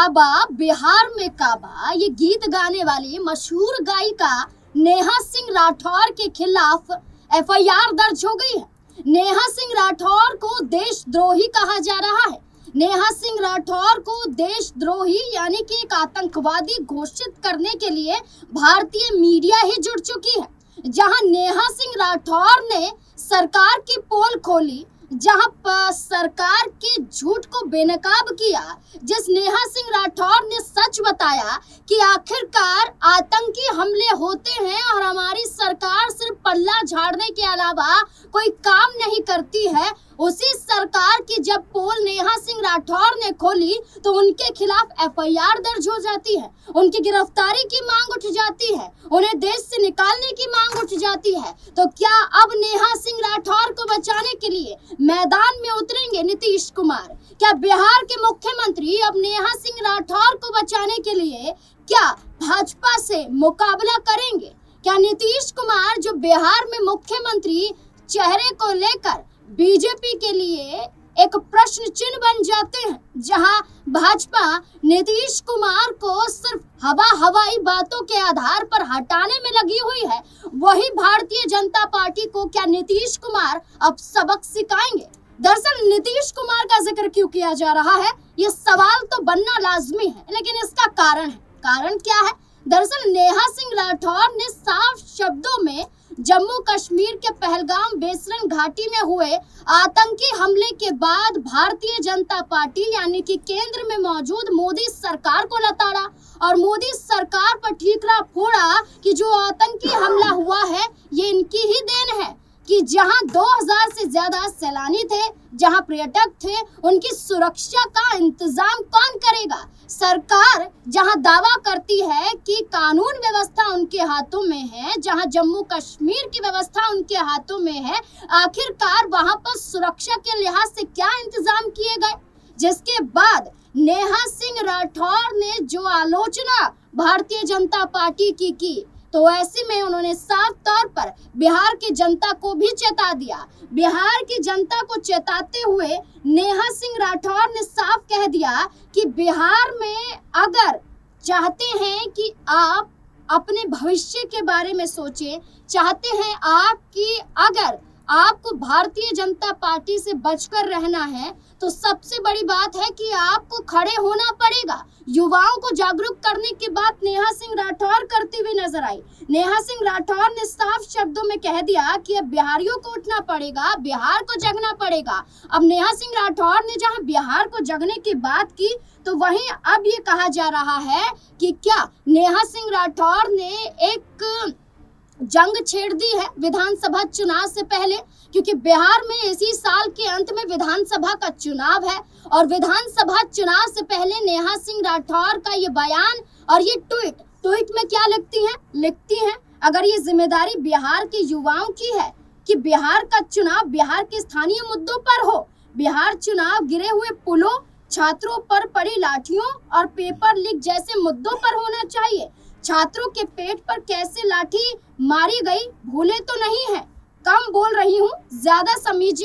काबा बिहार में काबा ये गीत गाने वाली मशहूर गायिका नेहा सिंह राठौर के खिलाफ एफआईआर दर्ज हो गई है। नेहा सिंह राठौर को देशद्रोही कहा जा रहा है। नेहा सिंह राठौर को देशद्रोही यानी कि एक आतंकवादी घोषित करने के लिए भारतीय मीडिया ही जुट चुकी है। जहां नेहा सिंह राठौर ने सरकार की पोल खोली, जहां सरकार के झूठ को बेनकाब किया, जिस नेहा सिंह राठौर ने सच बताया कि आखिरकार आतंकी हमले होते हैं और हमारी सरकार सिर्फ पल्ला झाड़ने के अलावा कोई काम नहीं करती है, उसी सरकार की जब पोल नेहा सिंह राठौर ने खोली तो उनके खिलाफ एफआईआर दर्ज हो जाती है, उनकी गिरफ्तारी की मांग उठ जाती है, उन्हें देश से निकालने की मांग उठ जाती है। तो क्या अब नेहा सिंह राठौर को बचाने के लिए मैदान में उतरेंगे नीतीश कुमार? क्या बिहार के मुख्यमंत्री अब नेहा सिंह राठौर को बचाने के लिए क्या भाजपा से मुकाबला करेंगे? क्या नीतीश कुमार जो बिहार में मुख्यमंत्री चेहरे को लेकर बीजेपी के लिए एक प्रश्न चिन्ह बन जाते हैं, जहां भाजपा नीतीश कुमार को सिर्फ हवाई बातों के आधार पर हटाने में लगी हुई है, वही भारतीय जनता पार्टी को क्या नीतीश कुमार अब सबक सिखाएंगे? दरअसल नीतीश कुमार का जिक्र क्यों किया जा रहा है, ये सवाल तो बनना लाजमी है, लेकिन इसका कारण क्या है? दरअसल नेहा सिंह राठौर ने साफ शब्दों में जम्मू कश्मीर के पहलगाम बेसरन घाटी में हुए आतंकी हमले के बाद भारतीय जनता पार्टी यानी कि केंद्र में मौजूद मोदी सरकार को लताड़ा और मोदी सरकार पर ठीकरा फोड़ा कि जो आतंकी हमला हुआ है ये इनकी ही देन है कि जहां 2000 से ज्यादा सैलानी थे, जहां पर्यटक थे, उनकी सुरक्षा का इंतजाम कौन करेगा? सरकार जहां दावा करती है कि कानून व्यवस्था उनके हाथों में है, जहां जम्मू कश्मीर की व्यवस्था उनके हाथों में है, आखिरकार वहां पर सुरक्षा के लिहाज से क्या इंतजाम किए गए? जिसके बाद नेहा सिंह राठौर ने जो आलोचना भारतीय जनता पार्टी की तो ऐसे में उन्होंने साफ तौर पर बिहार की जनता को भी चेता दिया। बिहार की जनता को चेताते हुए नेहा सिंह राठौर ने साफ कह दिया कि बिहार में अगर चाहते हैं कि आप अपने भविष्य के बारे में सोचें, चाहते हैं आपकी अगर आपको भारतीय जनता पार्टी से बचकर रहना है तो सबसे बड़ी बात है कि आपको खड़े होना पड़ेगा। युवाओं को जागरूक करने की बात नेहा सिंह राठौर करती हुई नजर आई। नेहा सिंह राठौर ने साफ शब्दों में कह दिया कि अब बिहारियों को उठना पड़ेगा, बिहार को जगना पड़ेगा। अब नेहा सिंह राठौर ने जहां बिहार को जगने की बात की तो वहीं अब ये कहा जा रहा है कि क्या नेहा सिंह राठौर ने एक जंग छेड़ दी है विधानसभा चुनाव से पहले, क्योंकि बिहार में इसी साल के अंत में विधानसभा का चुनाव है और विधानसभा चुनाव से पहले नेहा सिंह राठौर का ये बयान और ये ट्वीट में क्या लिखती हैं अगर ये जिम्मेदारी बिहार के युवाओं की है कि बिहार का चुनाव बिहार के स्थानीय मुद्दों पर हो, बिहार चुनाव गिरे हुए पुलों, छात्रों पर पड़ी लाठियों और पेपर लीक जैसे मुद्दों पर होना चाहिए। छात्रों के पेट पर कैसे लाठी मारी गई भूले तो नहीं है। कम बोल रही हूँ, ज्यादा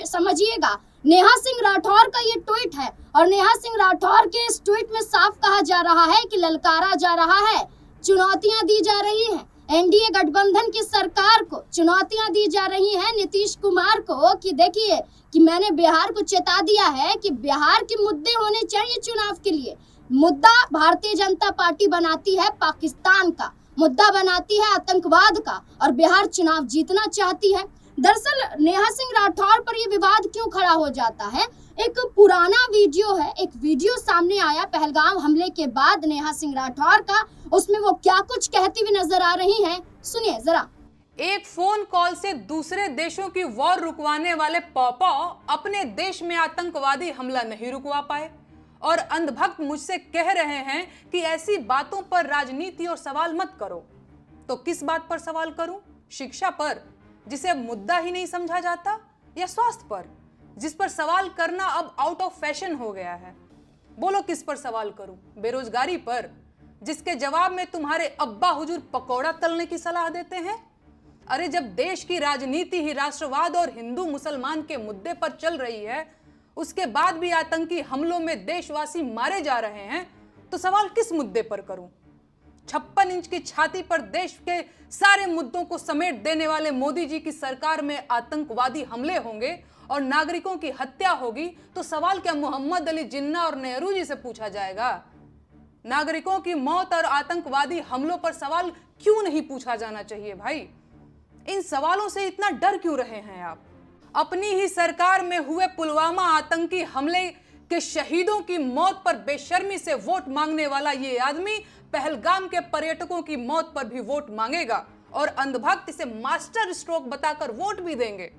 समझिएगा। नेहा सिंह राठौर का ये ट्वीट है और नेहा सिंह राठौर के इस ट्वीट में साफ कहा जा रहा है कि ललकारा जा रहा है, चुनौतियां दी जा रही हैं एनडीए गठबंधन की सरकार को, चुनौतियां दी जा रही हैं नीतीश कुमार को कि देखिए कि मैंने बिहार को चेता दिया है कि बिहार के मुद्दे होने चाहिए चुनाव के लिए। मुद्दा भारतीय जनता पार्टी बनाती है पाकिस्तान का, मुद्दा बनाती है आतंकवाद का और बिहार चुनाव जीतना चाहती है। दरअसल नेहा सिंह राठौर पर यह विवाद क्यों खड़ा हो जाता है? एक पुराना वीडियो है, एक वीडियो सामने आया पहलगाम हमले के बाद नेहा सिंह राठौर का, उसमें वो क्या कुछ कहती हुई नजर आ रही हैं, सुनिए जरा। एक फोन कॉल से दूसरे देशों की वॉर रुकवाने वाले पॉपा अपने देश में आतंकवादी हमला नहीं रुकवा पाए और अंधभक्त मुझसे कह रहे हैं कि ऐसी बातों पर राजनीति और सवाल मत करो। तो किस बात पर सवाल करूं? शिक्षा पर, जिसे अब मुद्दा ही नहीं समझा जाता, या स्वास्थ्य पर, जिस पर सवाल करना अब आउट ऑफ फैशन हो गया है? बोलो किस पर सवाल करूं? बेरोजगारी पर, जिसके जवाब में तुम्हारे अब्बा हुजूर पकौड़ा तलने की सलाह देते हैं? अरे जब देश की राजनीति ही राष्ट्रवाद और हिंदू मुसलमान के मुद्दे पर चल रही है, उसके बाद भी आतंकी हमलों में देशवासी मारे जा रहे हैं, तो सवाल किस मुद्दे पर करूं? 56 इंच की छाती पर देश के सारे मुद्दों को समेट देने वाले मोदी जी की सरकार में आतंकवादी हमले होंगे और नागरिकों की हत्या होगी, तो सवाल क्या मोहम्मद अली जिन्ना और नेहरू जी से पूछा जाएगा? नागरिकों की मौत और आतंकवादी हमलों पर सवाल क्यों नहीं पूछा जाना चाहिए भाई? इन सवालों से इतना डर क्यों रहे हैं आप? अपनी ही सरकार में हुए पुलवामा आतंकी हमले के शहीदों की मौत पर बेशर्मी से वोट मांगने वाला ये आदमी पहलगाम के पर्यटकों की मौत पर भी वोट मांगेगा और अंधभक्त इसे मास्टर स्ट्रोक बताकर वोट भी देंगे।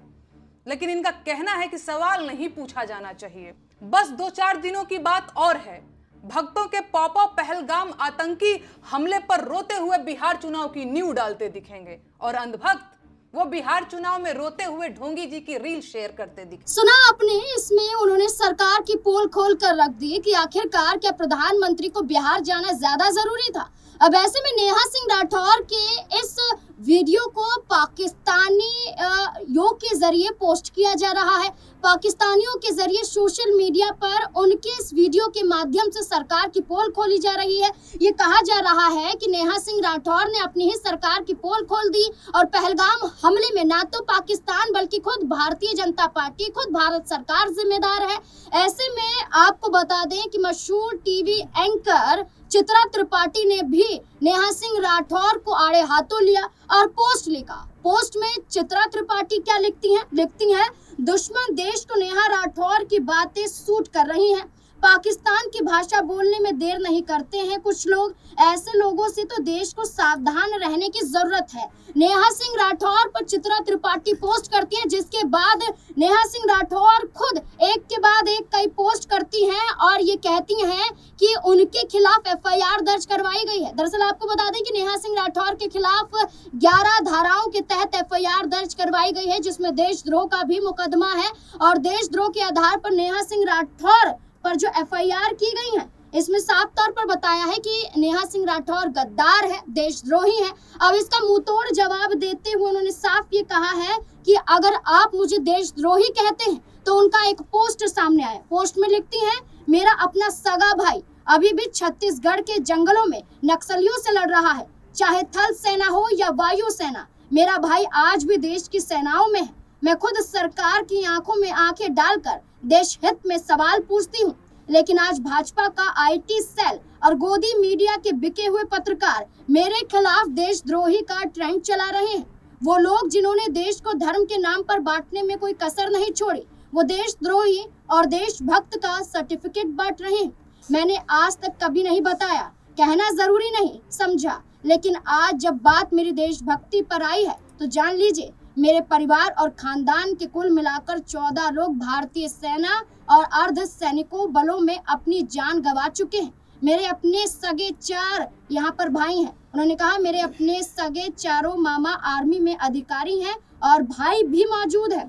लेकिन इनका कहना है कि सवाल नहीं पूछा जाना चाहिए। बस 2-4 दिनों की बात और है, भक्तों के पॉपअप पहलगाम आतंकी हमले पर रोते हुए बिहार चुनाव की नींव डालते दिखेंगे और अंधभक्त वो बिहार चुनाव में रोते हुए ढोंगी जी की रील शेयर करते दिखे। सुना आपने, इसमें उन्होंने सरकार की पोल खोल कर रख दी कि आखिरकार क्या प्रधानमंत्री को बिहार जाना ज्यादा जरूरी था। अब ऐसे में नेहा सिंह राठौर के इस वीडियो को पाकिस्तानी योग के जरिए पोस्ट किया जा रहा है। पाकिस्तानियों के जरिए सोशल मीडिया पर उनके इस वीडियो के माध्यम से सरकार की पोल खोली जा रही है। ये कहा जा रहा है कि नेहा सिंह राठौर ने अपनी ही सरकार की पोल खोल दी और पहलगाम हमले में ना तो पाकिस्तान बल्कि खुद भारतीय जनता पार्टी, खुद भारत सरकार जिम्मेदार है। ऐसे में आपको बता दें कि मशहूर टीवी एंकर चित्रा त्रिपाठी ने भी नेहा सिंह राठौर को आड़े हाथों लिया और पोस्ट लिखा। पोस्ट में चित्रा त्रिपाठी क्या लिखती हैं, दुश्मन देश को नेहा राठौर की बातें सूट कर रही हैं। पाकिस्तान की भाषा बोलने में देर नहीं करते हैं कुछ लोग। ऐसे लोगों से तो देश को सावधान रहने की जरूरत है। नेहा सिंह राठौर पर चित्रा त्रिपाठी पोस्ट करती है, जिसके बाद नेहा सिंह राठौर खुद एक के बाद एक कई पोस्ट करती हैं और ये कहती हैं कि उनके खिलाफ एफआईआर दर्ज करवाई गई है। दरअसल आपको बता दें कि नेहा सिंह राठौर के खिलाफ 11 धाराओं के तहत एफआईआर दर्ज करवाई गई है, जिसमें देशद्रोह का भी मुकदमा है और देशद्रोह के आधार पर नेहा सिंह राठौर पर जो एफआईआर की गई है, इसमें साफ तौर पर बताया है कि नेहा सिंह राठौर गद्दार है, देशद्रोही है। अब इसका मुंहतोड़ जवाब देते हुए उन्होंने साफ ये कहा है कि अगर आप मुझे देशद्रोही कहते हैं तो उनका एक पोस्ट सामने आया। पोस्ट में लिखती हैं, मेरा अपना सगा भाई अभी भी छत्तीसगढ़ के जंगलों में नक्सलियों से लड़ रहा है, चाहे थल सेना हो या वायु सेना। मेरा भाई आज भी देश की सेनाओं में है। मैं खुद सरकार की आंखों में आंखें डालकर देश हित में सवाल पूछती हूँ, लेकिन आज भाजपा का आईटी सेल और गोदी मीडिया के बिके हुए पत्रकार मेरे खिलाफ देशद्रोही का ट्रेंड चला रहे हैं। वो लोग जिन्होंने देश को धर्म के नाम पर बांटने में कोई कसर नहीं छोड़ी, वो देशद्रोही और देशभक्त का सर्टिफिकेट बांट रहे हैं। मैंने आज तक कभी नहीं बताया, कहना जरूरी नहीं समझा, लेकिन आज जब बात मेरी देशभक्ति पर आई है तो जान लीजिए मेरे परिवार और खानदान के कुल मिलाकर 14 लोग भारतीय सेना और अर्ध सैनिकों बलों में अपनी जान गंवा चुके हैं। मेरे अपने सगे 4 यहाँ पर भाई हैं। उन्होंने कहा मेरे अपने सगे चारों मामा आर्मी में अधिकारी हैं और भाई भी मौजूद है।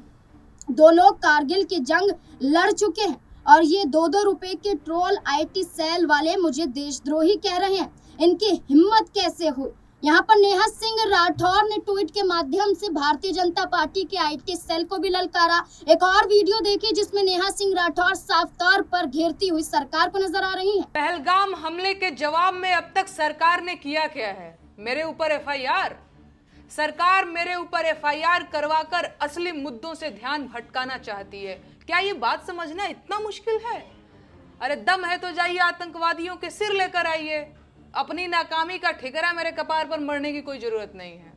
2 लोग कारगिल की जंग लड़ चुके हैं और ये 2-2 रुपए के ट्रोल आईटी सेल वाले मुझे देशद्रोही कह रहे हैं। इनकी हिम्मत कैसे हुई? यहाँ पर नेहा सिंह राठौर ने ट्वीट के माध्यम से भारतीय जनता पार्टी के आईटी सेल को भी ललकारा। एक और वीडियो देखिए जिसमें नेहा सिंह राठौर साफ तौर पर घेरती हुई सरकार को नजर आ रही है। पहलगाम हमले के जवाब में अब तक सरकार ने किया क्या है? मेरे ऊपर एफआईआर। सरकार मेरे ऊपर एफआईआर करवाकर असली मुद्दों से ध्यान भटकाना चाहती है। क्या ये बात समझना इतना मुश्किल है? अरे दम है तो जाइए आतंकवादियों के सिर लेकर आइए। अपनी नाकामी का ठिकरा मेरे कपार पर मरने की कोई जरूरत नहीं है।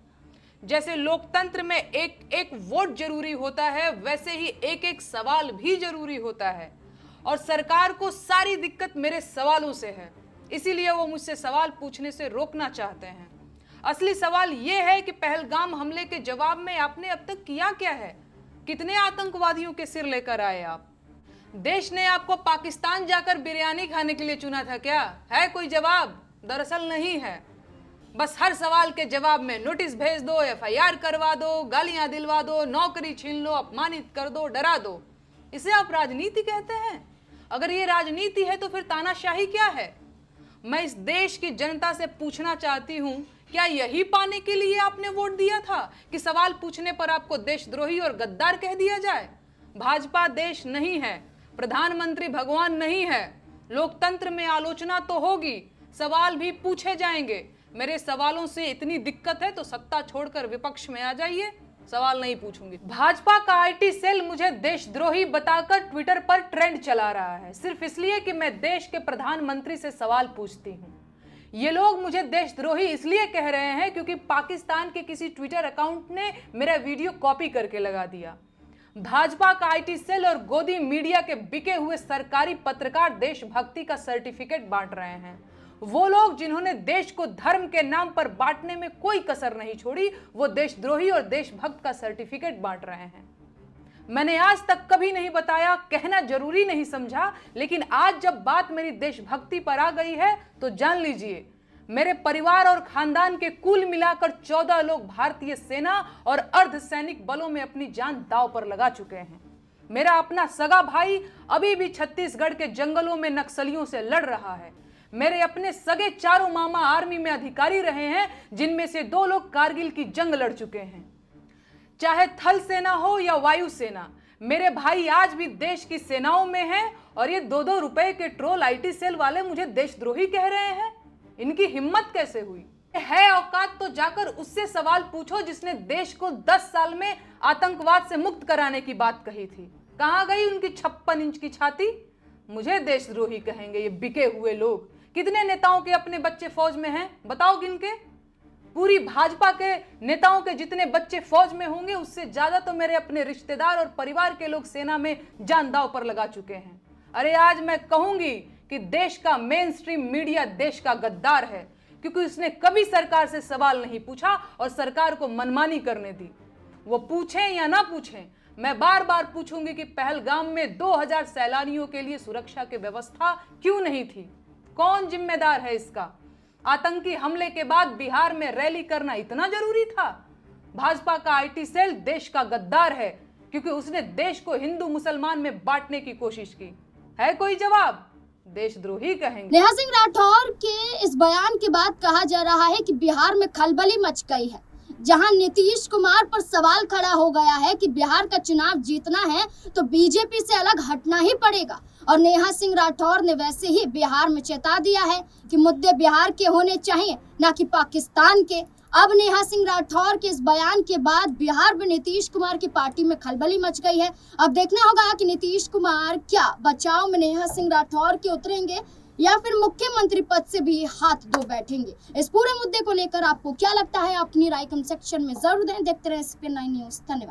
जैसे लोकतंत्र में एक वोट जरूरी होता है, वैसे ही एक सवाल भी जरूरी होता है और सरकार को सारी दिक्कत मेरे सवालों से है, इसीलिए वो मुझसे सवाल पूछने से रोकना चाहते हैं। असली सवाल ये है कि पहलगाम हमले के जवाब में आपने अब तक किया क्या है? कितने आतंकवादियों के सिर लेकर आए आप? देश ने आपको पाकिस्तान जाकर बिरयानी खाने के लिए चुना था क्या? है कोई जवाब? दरअसल नहीं है। बस हर सवाल के जवाब में नोटिस भेज दो, एफआईआर करवा दो, गालियां दिलवा दो, नौकरी छीन लो, अपमानित कर दो, डरा दो। इसे आप राजनीति कहते हैं? अगर ये राजनीति है तो फिर तानाशाही क्या है? मैं इस देश की जनता से पूछना चाहती हूँ, क्या यही पाने के लिए आपने वोट दिया था कि सवाल पूछने पर आपको देशद्रोही और गद्दार कह दिया जाए? भाजपा देश नहीं है, प्रधानमंत्री भगवान नहीं है। लोकतंत्र में आलोचना तो होगी, सवाल भी पूछे जाएंगे। मेरे सवालों से इतनी दिक्कत है तो सत्ता छोड़कर विपक्ष में आ जाइए, सवाल नहीं पूछूंगी। भाजपा का आईटी सेल मुझे देशद्रोही बताकर ट्विटर पर ट्रेंड चला रहा है, सिर्फ इसलिए कि मैं देश के प्रधानमंत्री से सवाल पूछती हूँ। ये लोग मुझे देशद्रोही इसलिए कह रहे हैं क्योंकि पाकिस्तान के किसी ट्विटर अकाउंट ने मेरा वीडियो कॉपी करके लगा दिया। भाजपा का आईटी सेल और गोदी मीडिया के बिके हुए सरकारी पत्रकार देशभक्ति का सर्टिफिकेट बांट रहे हैं। वो लोग जिन्होंने देश को धर्म के नाम पर बांटने में कोई कसर नहीं छोड़ी, वो देशद्रोही और देशभक्त का सर्टिफिकेट बांट रहे हैं। मैंने आज तक कभी नहीं बताया, कहना जरूरी नहीं समझा, लेकिन आज जब बात मेरी देशभक्ति पर आ गई है तो जान लीजिए, मेरे परिवार और खानदान के कुल मिलाकर 14 लोग भारतीय सेना और अर्धसैनिक बलों में अपनी जान दांव पर लगा चुके हैं। मेरा अपना सगा भाई अभी भी छत्तीसगढ़ के जंगलों में नक्सलियों से लड़ रहा है। मेरे अपने सगे चारों मामा आर्मी में अधिकारी रहे हैं, जिनमें से 2 लोग कारगिल की जंग लड़ चुके हैं। चाहे थल सेना हो या वायु सेना, मेरे भाई आज भी देश की सेनाओं में हैं और ये 2-2 रुपए के ट्रोल आईटी सेल वाले मुझे देशद्रोही कह रहे हैं। इनकी हिम्मत कैसे हुई? है औकात तो जाकर उससे सवाल पूछो जिसने देश को 10 साल में आतंकवाद से मुक्त कराने की बात कही थी। कहां गई उनकी 56 इंच की छाती? मुझे देशद्रोही कहेंगे ये बिके हुए लोग। कितने नेताओं के अपने बच्चे फौज में हैं, बताओ गिनके? पूरी भाजपा के नेताओं के जितने बच्चे फौज में होंगे उससे ज्यादा तो मेरे अपने रिश्तेदार और परिवार के लोग सेना में जान दांव पर लगा चुके हैं। अरे आज मैं कहूंगी कि देश का मेन स्ट्रीम मीडिया देश का गद्दार है, क्योंकि उसने कभी सरकार से सवाल नहीं पूछा और सरकार को मनमानी करने दी। वो पूछें या ना पूछें, मैं बार बार पूछूंगी कि पहलगाम में 2000 सैलानियों के लिए सुरक्षा की व्यवस्था क्यों नहीं थी? कौन जिम्मेदार है इसका? आतंकी हमले के बाद बिहार में रैली करना इतना जरूरी था? भाजपा का आईटी सेल देश का गद्दार है क्योंकि उसने देश को हिंदू मुसलमान में बांटने की कोशिश की। है कोई जवाब? देशद्रोही कहेंगे। नेहा सिंह राठौर के इस बयान के बाद कहा जा रहा है कि बिहार में खलबली मच गई है, जहां नीतीश कुमार पर सवाल खड़ा हो गया है कि बिहार का चुनाव जीतना है तो बीजेपी से अलग हटना ही पड़ेगा। और नेहा सिंह राठौर ने वैसे ही बिहार में चेता दिया है कि मुद्दे बिहार के होने चाहिए, ना कि पाकिस्तान के। अब नेहा सिंह राठौर के इस बयान के बाद बिहार में नीतीश कुमार की पार्टी में खलबली मच गई है। अब देखना होगा कि नीतीश कुमार क्या बचाव में नेहा सिंह राठौर के उतरेंगे या फिर मुख्यमंत्री पद से भी हाथ धो बैठेंगे। इस पूरे मुद्दे को लेकर आपको क्या लगता है? अपनी राय कमेंट सेक्शन में जरूर दें। देखते रहें SPN9 न्यूज़। धन्यवाद।